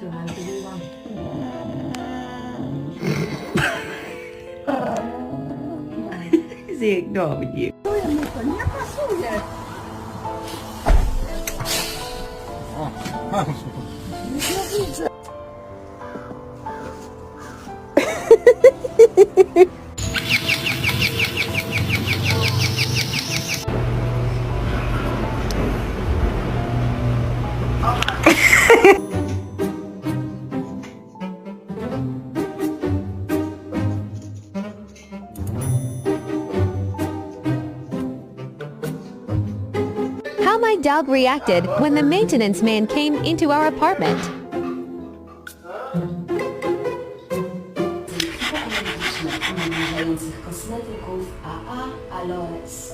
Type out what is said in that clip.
So how do you want? She ignore with you. How my dog reacted when the maintenance man came into our apartment. Kosmetyków AA Aloes.